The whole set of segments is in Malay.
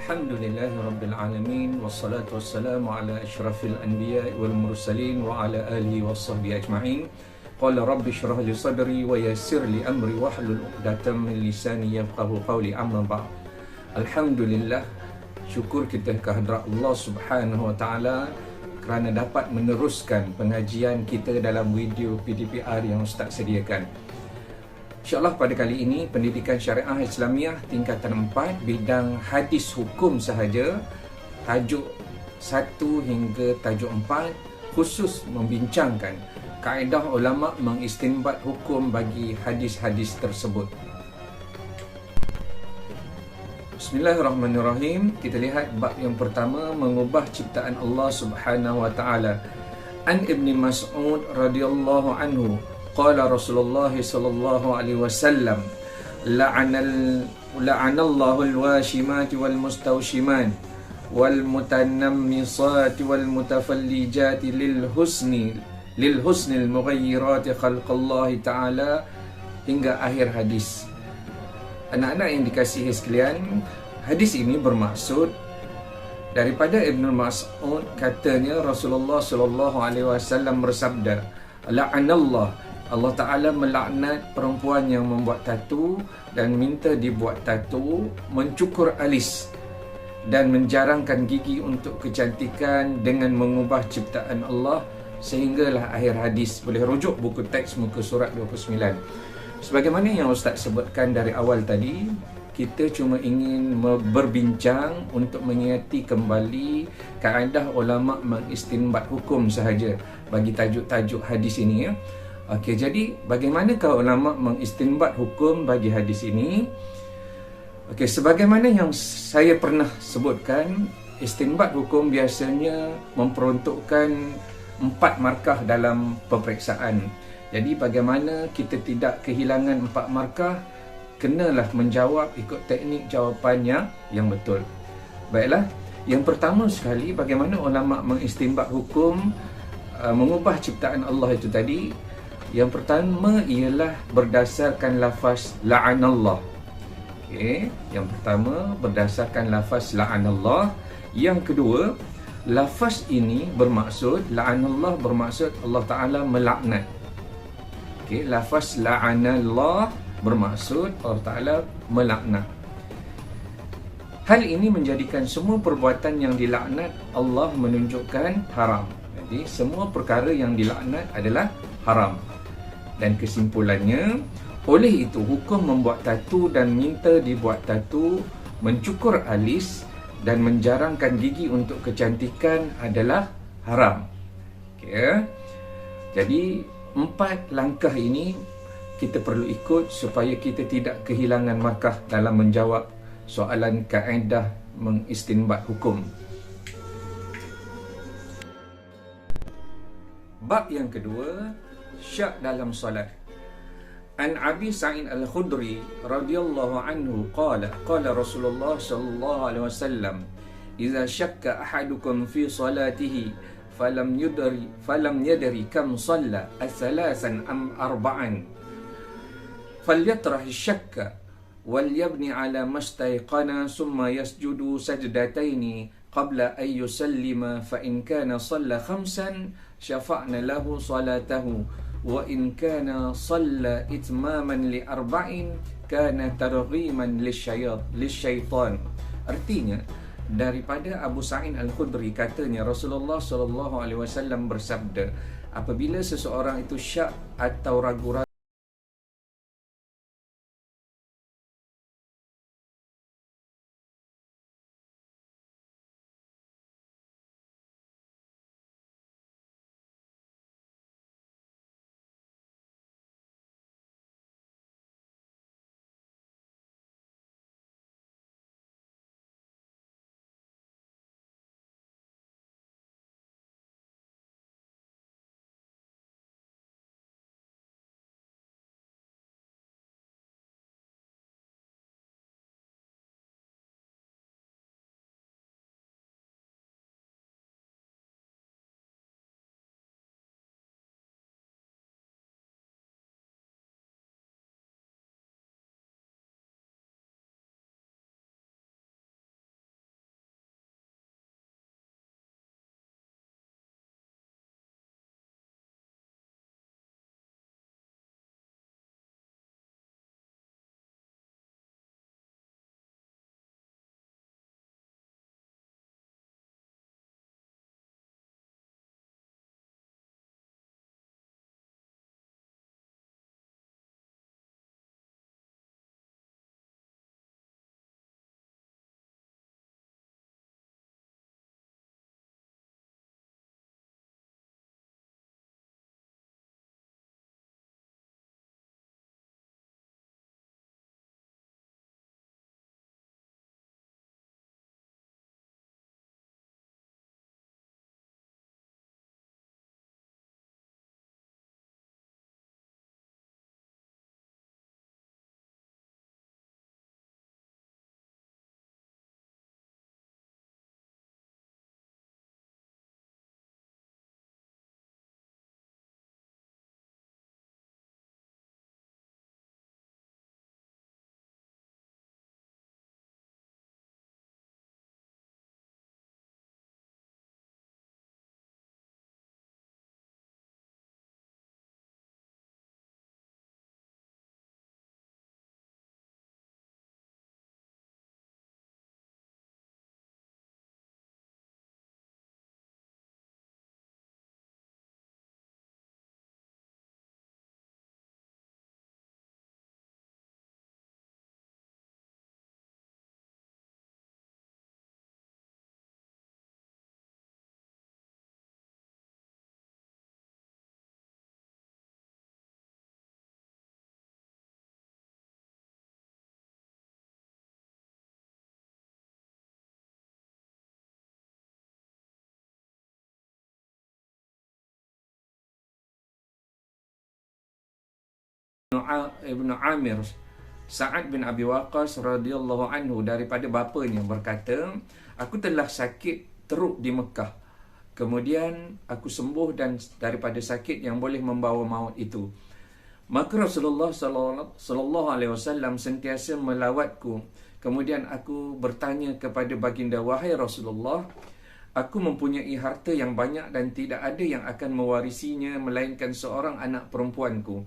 Alhamdulillahi Rabbil Alamin. Wassalatu wassalamu ala ashrafil anbiya wal mursalin wa ala alihi wa sahbihi ajma'in. Qala rabbi syrah li sadri wa yassir li amri wahlul 'uqdatam min lisani yafqahu qawli, amma ba'd. Alhamdulillah, syukur kita kehadrat Allah Subhanahu wa taala kerana dapat meneruskan pengajian kita dalam video PDPR yang Ustaz sediakan. InsyaAllah pada kali ini Pendidikan Syariah Islamiah tingkatan 4 bidang hadis hukum sahaja, tajuk 1 hingga tajuk 4 khusus membincangkan kaedah ulama mengistinbat hukum bagi hadis-hadis tersebut. Bismillahirrahmanirrahim. Kita lihat bab yang pertama, mengubah ciptaan Allah Subhanahu wa taala. An Ibni Mas'ud radhiyallahu anhu qala Rasulullah sallallahu alaihi wasallam la'anallahu al-washimati wal mustawshiman wal mutanammisati wal mutafallijati lil husni al mughayyirati khalqallahi ta'ala, hingga akhir hadis. Anak-anak yang dikasihi sekalian, hadis ini bermaksud daripada Ibnu Mas'ud, katanya Rasulullah sallallahu alaihi wasallam bersabda, la'anallah, Allah Ta'ala melaknat perempuan yang membuat tatu dan minta dibuat tatu, mencukur alis dan menjarangkan gigi untuk kecantikan dengan mengubah ciptaan Allah, sehinggalah akhir hadis. Boleh rujuk buku teks muka surat 29. Sebagaimana yang Ustaz sebutkan dari awal tadi, kita cuma ingin berbincang untuk mengingati kembali kaedah ulama mengistinbat hukum sahaja bagi tajuk-tajuk hadis ini, ya. Okey, jadi bagaimanakah ulama mengistinbat hukum bagi hadis ini? Okey, sebagaimana yang saya pernah sebutkan, istinbat hukum biasanya memperuntukkan 4 markah dalam peperiksaan. Jadi bagaimana kita tidak kehilangan 4 markah? Kenalah menjawab ikut teknik jawapannya yang betul. Baiklah, yang pertama sekali, bagaimana ulama mengistinbat hukum mengubah ciptaan Allah itu tadi. Yang pertama ialah berdasarkan lafaz la'anallah. Okey, yang pertama berdasarkan lafaz la'anallah. Yang kedua, lafaz ini bermaksud, la'anallah bermaksud Allah Ta'ala melaknat. Okey, lafaz la'anallah bermaksud Allah Ta'ala melaknat. Hal ini menjadikan semua perbuatan yang dilaknat Allah menunjukkan haram. Jadi semua perkara yang dilaknat adalah haram. Dan kesimpulannya, oleh itu hukum membuat tatu dan minta dibuat tatu, mencukur alis dan menjarangkan gigi untuk kecantikan adalah haram. Okay. Jadi 4 langkah ini kita perlu ikut supaya kita tidak kehilangan markah dalam menjawab soalan kaedah mengistinbat hukum. Bab yang kedua, syak dalam solat. An Abi Sa'id Al-Khudri radhiyallahu anhu qala Rasulullah sallallahu alaihi wasallam, idza syakka ahadukum fi salatihi falam yadri kam shalla athalasan am arba'an falyatrah syakka wal yabni ala mastayqana summa yasjudu sajdataini qabla an yusallima, fa in kana shalla khamsan syafa'na lahu salatahu wa in kana shalla itmaman li arba'in kana targhiman lisyaitan. Artinya, daripada Abu Sa'id Al-Khudri, katanya Rasulullah sallallahu alaihi wasallam bersabda, apabila seseorang itu syak atau ragu-ragu Ibnu Amir Sa'ad bin Abi Waqqas radhiyallahu anhu daripada bapanya berkata, aku telah sakit teruk di Mekah. Kemudian aku sembuh dan daripada sakit yang boleh membawa maut itu. Maka Rasulullah sallallahu alaihi wasallam sentiasa melawatku. Kemudian aku bertanya kepada baginda, wahai Rasulullah, aku mempunyai harta yang banyak dan tidak ada yang akan mewarisinya melainkan seorang anak perempuanku.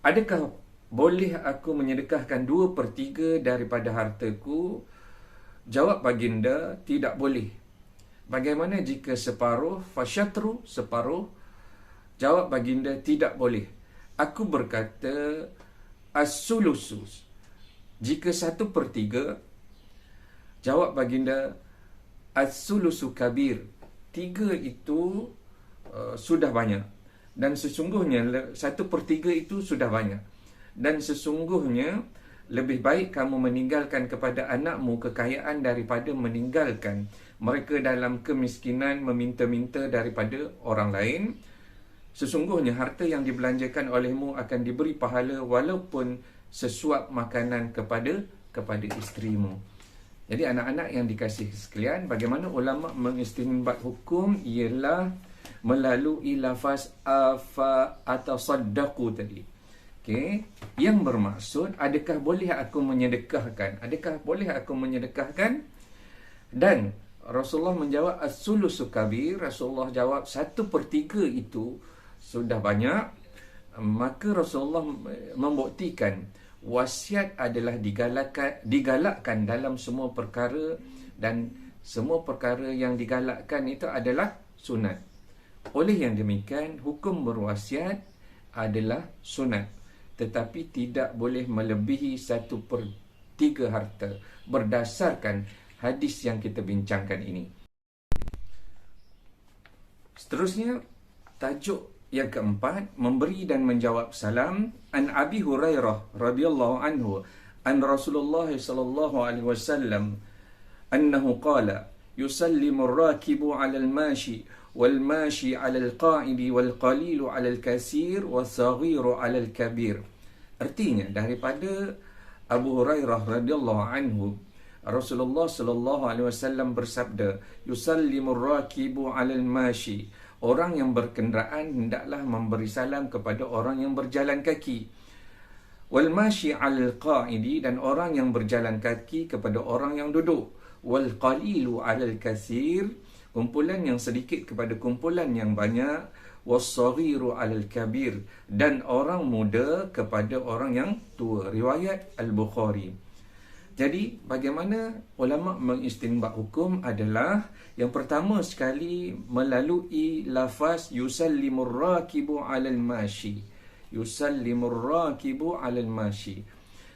Adakah boleh aku menyedekahkan 2/3 daripada hartaku? Jawab baginda, tidak boleh. Bagaimana jika separuh? Fasyatru, separuh. Jawab baginda, tidak boleh. Aku berkata, as-sulusus, jika 1/3. Jawab baginda, as-sulusu kabir, 3 itu sudah banyak. Dan sesungguhnya 1/3 itu sudah banyak. Dan sesungguhnya lebih baik kamu meninggalkan kepada anakmu kekayaan daripada meninggalkan mereka dalam kemiskinan meminta-minta daripada orang lain. Sesungguhnya harta yang dibelanjakan olehmu akan diberi pahala walaupun sesuap makanan kepada isterimu. Jadi anak-anak yang dikasihi sekalian, bagaimana ulama mengistinbat hukum ialah melalui lafaz afa atau saddaqu tadi. Okey, yang bermaksud adakah boleh aku menyedekahkan? Adakah boleh aku menyedekahkan? Dan Rasulullah menjawab as-sulusu kabir. Rasulullah jawab 1/3 itu sudah banyak. Maka Rasulullah membuktikan wasiat adalah digalakkan dalam semua perkara, dan semua perkara yang digalakkan itu adalah sunat. Oleh yang demikian, hukum berwasiat adalah sunat, tetapi tidak boleh melebihi 1/3 harta berdasarkan hadis yang kita bincangkan ini. Seterusnya, tajuk yang keempat, memberi dan menjawab salam. An Abi Hurairah radhiyallahu anhu an Rasulullah sallallahu alaihi wasallam annahu qala yusallimu ar-rakibu 'ala al-mashi wal mashi 'ala al-qa'idi wal qalilu 'ala al-kasir was saghiru 'ala al-kabir. Artinya, daripada Abu Hurairah radhiyallahu anhu, Rasulullah sallallahu alaihi wasallam bersabda, yusallimu ar-rakibu 'ala al-mashi, orang yang berkenderaan hendaklah memberi salam kepada orang yang berjalan kaki. Wal mashi 'alal qa'idi, dan orang yang berjalan kaki kepada orang yang duduk. Wal qalilu 'alal kasir, kumpulan yang sedikit kepada kumpulan yang banyak. Was saghiru 'alal kabir, dan orang muda kepada orang yang tua. Riwayat Al-Bukhari. Jadi, bagaimana ulama mengistinbat hukum adalah, yang pertama sekali melalui lafaz yusallimur rakibu 'alal mashi. Yusallimur rakibu 'alal mashi.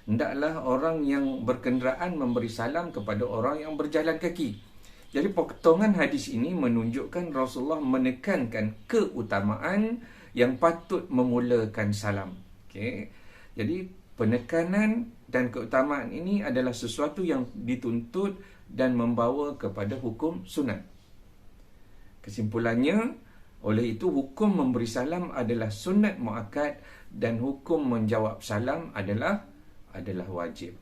Hendaklah orang yang berkenderaan memberi salam kepada orang yang berjalan kaki. Jadi, potongan hadis ini menunjukkan Rasulullah menekankan keutamaan yang patut memulakan salam. Okey. Jadi, penekanan dan keutamaan ini adalah sesuatu yang dituntut dan membawa kepada hukum sunat. Kesimpulannya, oleh itu hukum memberi salam adalah sunat muakkad dan hukum menjawab salam adalah wajib.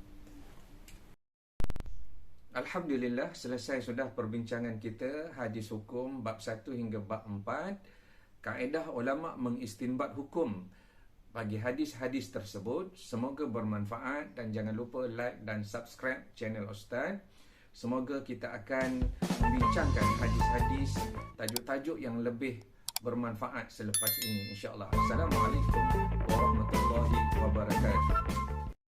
Alhamdulillah, selesai sudah perbincangan kita hadis hukum bab 1 hingga bab 4. Kaedah ulama mengistinbat hukum bagi hadis-hadis tersebut. Semoga bermanfaat dan jangan lupa like dan subscribe channel Ustaz. Semoga kita akan membincangkan hadis-hadis, tajuk-tajuk yang lebih bermanfaat selepas ini, insya-Allah. Assalamualaikum warahmatullahi wabarakatuh.